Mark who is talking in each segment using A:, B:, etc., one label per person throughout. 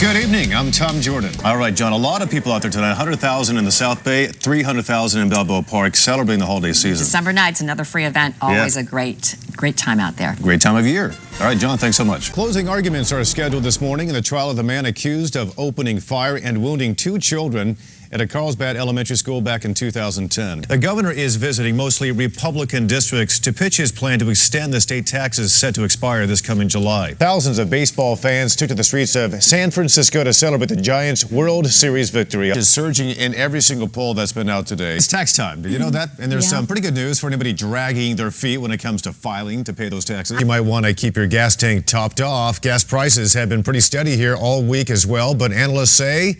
A: Good evening. I'm Tom Jordan. All right, John, a lot of people out there tonight. 100,000 in the South Bay, 300,000 in Balboa Park, celebrating the holiday season.
B: December night's another free event. Always a great time out there.
A: Great time of year. All right, John, thanks so much. Closing arguments are scheduled this morning in the trial of the man accused of opening fire and wounding 2 children at a Carlsbad elementary school back in 2010. The governor is visiting mostly Republican districts to pitch his plan to extend the state taxes set to expire this coming July. Thousands of baseball fans took to the streets of San Francisco to celebrate the Giants' World Series victory. It is surging in every single poll that's been out today. It's tax time. Did you know that? And there's some pretty good news for anybody dragging their feet when it comes to filing to pay those taxes. You might want to keep your gas tank topped off. Gas prices have been pretty steady here all week as well, but analysts say,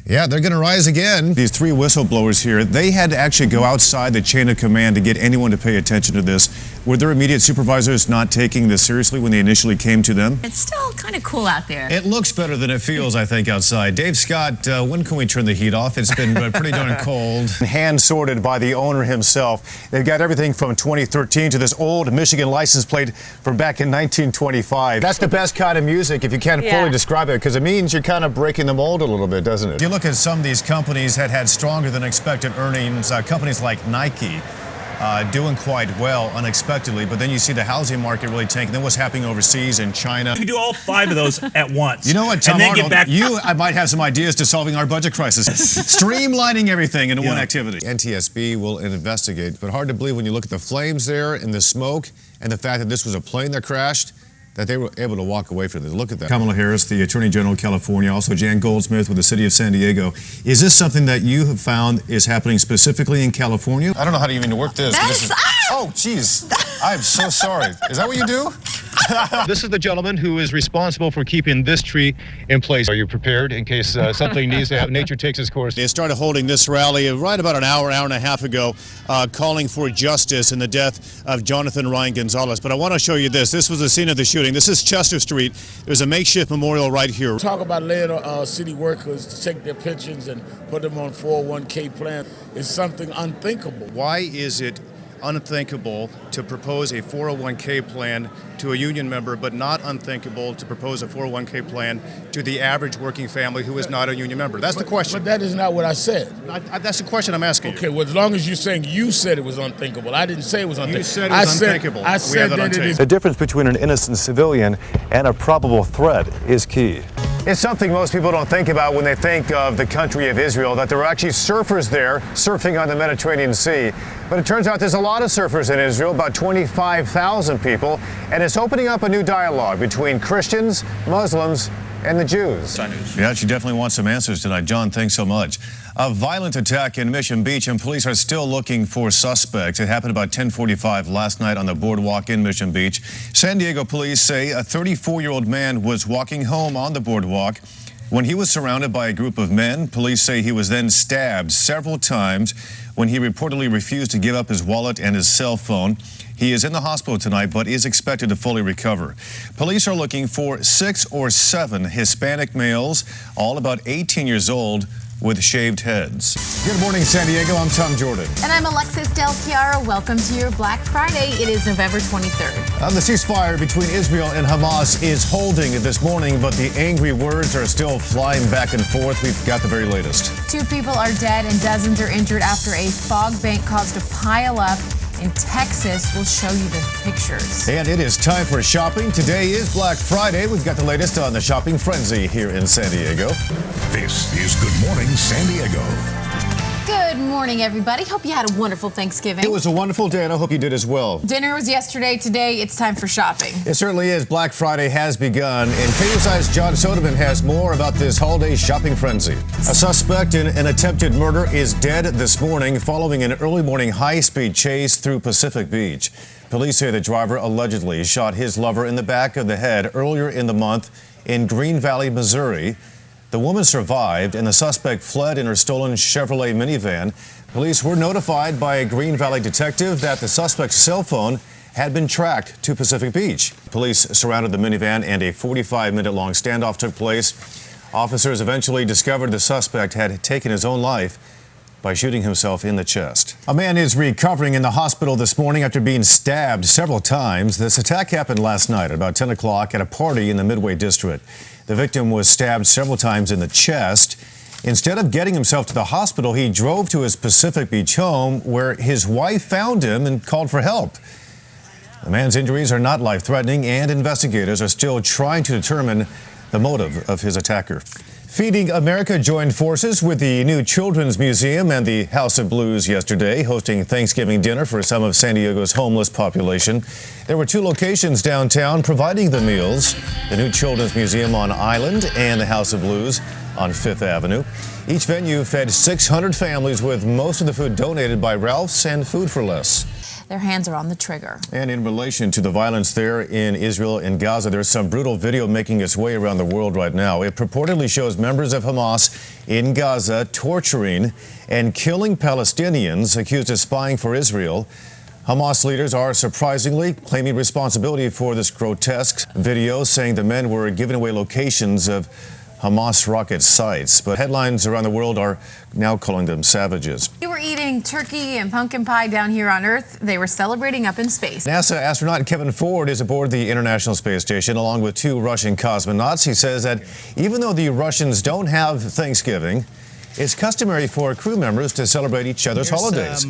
A: yeah, they're going to rise again. These 3 whistleblowers here, they had to actually go outside the chain of command to get anyone to pay attention to this. Were their immediate supervisors not taking this seriously when they initially came to them?
B: It's still kind of cool out there.
A: It looks better than it feels, I think, outside. Dave Scott, when can we turn the heat off? It's been pretty darn cold. Hand sorted by the owner himself. They've got everything from 2013 to this old Michigan license plate from back in 1925. That's the best kind of music if you can't fully describe it, because it means you're kind of breaking the mold a little bit, doesn't it? If you look at some of these companies that had stronger than expected earnings, companies like Nike, doing quite well unexpectedly, but then you see the housing market really tanking. Then what's happening overseas in China?
C: You can do all 5 of those at once.
A: You know what, Tom Arnold, I might have some ideas to solving our budget crisis. Streamlining everything into one activity. NTSB will investigate, but hard to believe when you look at the flames there and the smoke and the fact that this was a plane that crashed, that they were able to walk away from it. Look at that. Kamala Harris, the Attorney General of California, also Jan Goldsmith with the city of San Diego. Is this something that you have found is happening specifically in California? I don't know how to even work this. Oh, geez. I'm so sorry. Is that what you do? This is the gentleman who is responsible for keeping this tree in place. Are you prepared in case something needs to happen? Nature takes its course. They started holding this rally right about an hour and a half ago, calling for justice in the death of Jonathan Ryan Gonzalez. But I want to show you this. This was the scene of the shooting. This is Chester Street. There's a makeshift memorial right here.
D: Talk about letting city workers to take their pensions and put them on 401k plan is something unthinkable.
A: Why is it unthinkable to propose a 401k plan to a union member, but not unthinkable to propose a 401k plan to the average working family who is not a union member? That's the question.
D: But that is not what I said.
A: That's the question I'm asking.
D: Okay, well, as long as you're saying you said it was unthinkable. I didn't say it was unthinkable.
A: You said it was unthinkable.
D: I said that it is.
E: The difference between an innocent civilian and a probable threat is key.
A: It's something most people don't think about when they think of the country of Israel, that there are actually surfers there surfing on the Mediterranean Sea. But it turns out there's a lot of surfers in Israel, about 25,000 people, and it's opening up a new dialogue between Christians, Muslims, and the Jews. Yeah, she definitely wants some answers tonight. John, thanks so much. A violent attack in Mission Beach, and police are still looking for suspects. It happened about 10:45 last night on the boardwalk in Mission Beach. San Diego police say a 34-year-old man was walking home on the boardwalk when he was surrounded by a group of men. Police say he was then stabbed several times when he reportedly refused to give up his wallet and his cell phone. He is in the hospital tonight, but is expected to fully recover. Police are looking for 6 or 7 Hispanic males, all about 18 years old, with shaved heads. Good morning, San Diego. I'm Tom Jordan.
F: And I'm Alexis Del Chiara. Welcome to your Black Friday. It is November 23rd.
A: The ceasefire between Israel and Hamas is holding this morning, but the angry words are still flying back and forth. We've got the very latest.
F: 2 people are dead and dozens are injured after a fog bank caused a pile up in Texas. We'll show you the pictures.
A: And it is time for shopping. Today is Black Friday. We've got the latest on the shopping frenzy here in San Diego.
G: This is Good Morning San Diego.
F: Good morning, everybody. Hope you had a wonderful Thanksgiving.
A: It was a wonderful day, and I hope you did as well.
F: Dinner was yesterday. Today, it's time for shopping.
A: It certainly is. Black Friday has begun, and KUSI's John Soderman has more about this holiday shopping frenzy. A suspect in an attempted murder is dead this morning following an early morning high-speed chase through Pacific Beach. Police say the driver allegedly shot his lover in the back of the head earlier in the month in Green Valley, Missouri. The woman survived, and the suspect fled in her stolen Chevrolet minivan. Police were notified by a Green Valley detective that the suspect's cell phone had been tracked to Pacific Beach. Police surrounded the minivan, and a 45-minute-long standoff took place. Officers eventually discovered the suspect had taken his own life by shooting himself in the chest. A man is recovering in the hospital this morning after being stabbed several times. This attack happened last night at about 10 o'clock at a party in the Midway District. The victim was stabbed several times in the chest. Instead of getting himself to the hospital, he drove to his Pacific Beach home where his wife found him and called for help. The man's injuries are not life-threatening, and investigators are still trying to determine the motive of his attacker. Feeding America joined forces with the new Children's Museum and the House of Blues yesterday, hosting Thanksgiving dinner for some of San Diego's homeless population. There were 2 locations downtown providing the meals, the new Children's Museum on Island and the House of Blues on 5th Avenue. Each venue fed 600 families, with most of the food donated by Ralph's and Food for Less.
F: Their hands are on the trigger.
A: And in relation to the violence there in Israel and Gaza, there's some brutal video making its way around the world right now. It purportedly shows members of Hamas in Gaza torturing and killing Palestinians accused of spying for Israel. Hamas leaders are surprisingly claiming responsibility for this grotesque video, saying the men were giving away locations of Hamas rocket sites. But headlines around the world are now calling them savages.
F: They were eating turkey and pumpkin pie down here on Earth. They were celebrating up in space.
A: NASA astronaut Kevin Ford is aboard the International Space Station along with 2 Russian cosmonauts. He says that even though the Russians don't have Thanksgiving, it's customary for crew members to celebrate each other's holidays.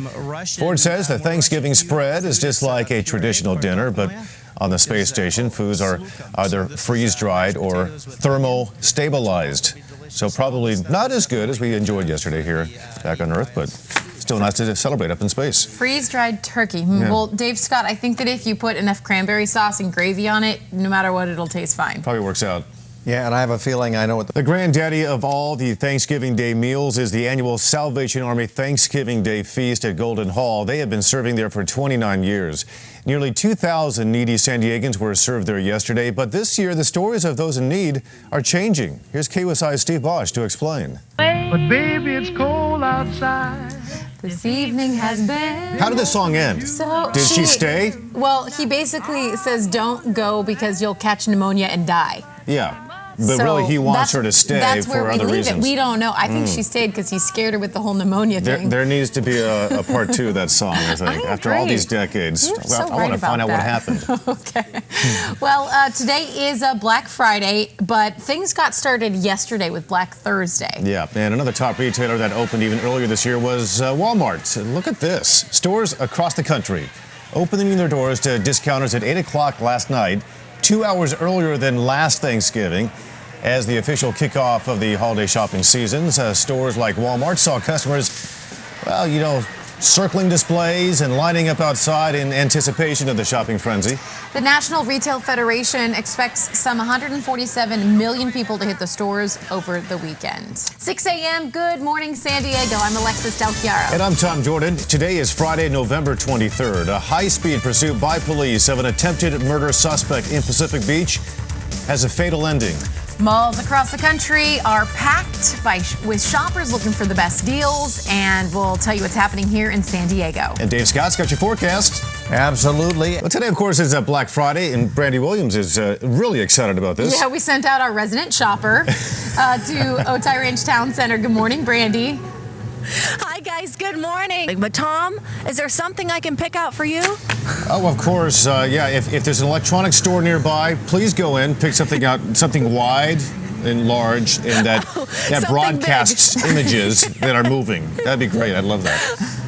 A: Ford says the Thanksgiving spread is just like a traditional dinner, but on the space station, foods are either freeze-dried or thermo-stabilized. So probably not as good as we enjoyed yesterday here back on Earth, but still nice to celebrate up in space.
F: Freeze-dried turkey.
A: Yeah.
F: Well, Dave Scott, I think that if you put enough cranberry sauce and gravy on it, no matter what, it'll taste fine.
A: Probably works out.
E: Yeah, and I have a feeling I know what
A: The granddaddy of all the Thanksgiving Day meals is the annual Salvation Army Thanksgiving Day Feast at Golden Hall. They have been serving there for 29 years. Nearly 2,000 needy San Diegans were served there yesterday, but this year the stories of those in need are changing. Here's KUSI's Steve Bosch to explain.
H: But baby, it's cold outside.
F: This evening has been...
A: How did the song end? Did she stay?
F: Well, he basically says don't go because you'll catch pneumonia and die.
A: Yeah. But really, he wants her to stay for other reasons.
F: We don't know. I think she stayed because he scared her with the whole pneumonia thing.
A: There needs to be a part 2 of that song, I think. After all these decades, I want to find out what happened.
F: Okay. Well, today is Black Friday, but things got started yesterday with Black Thursday.
A: Yeah, and another top retailer that opened even earlier this year was Walmart. Look at this. Stores across the country opening their doors to discounters at 8 o'clock last night, 2 hours earlier than last Thanksgiving. As the official kickoff of the holiday shopping seasons, stores like Walmart saw customers, well, circling displays and lining up outside in anticipation of the shopping frenzy.
F: The National Retail Federation expects some 147 million people to hit the stores over the weekend. 6 a.m. Good morning, San Diego. I'm Alexis Del Chiaro.
A: And I'm Tom Jordan. Today is Friday, November 23rd. A high-speed pursuit by police of an attempted murder suspect in Pacific Beach has a fatal ending.
F: Malls across the country are packed with shoppers looking for the best deals, and we'll tell you what's happening here in San Diego.
A: And Dave Scott's got your forecast.
E: Absolutely.
A: Well, today, of course, is Black Friday, and Brandy Williams is really excited about this.
F: Yeah, we sent out our resident shopper to Otay Ranch Town Center. Good morning, Brandy.
I: Hi, guys. Good morning. But, Tom, is there something I can pick out for you?
A: Oh, of course. Yeah, if there's an electronics store nearby, please go in, pick something out, something wide and large, and that broadcasts images that are moving. That'd be great. I'd love that.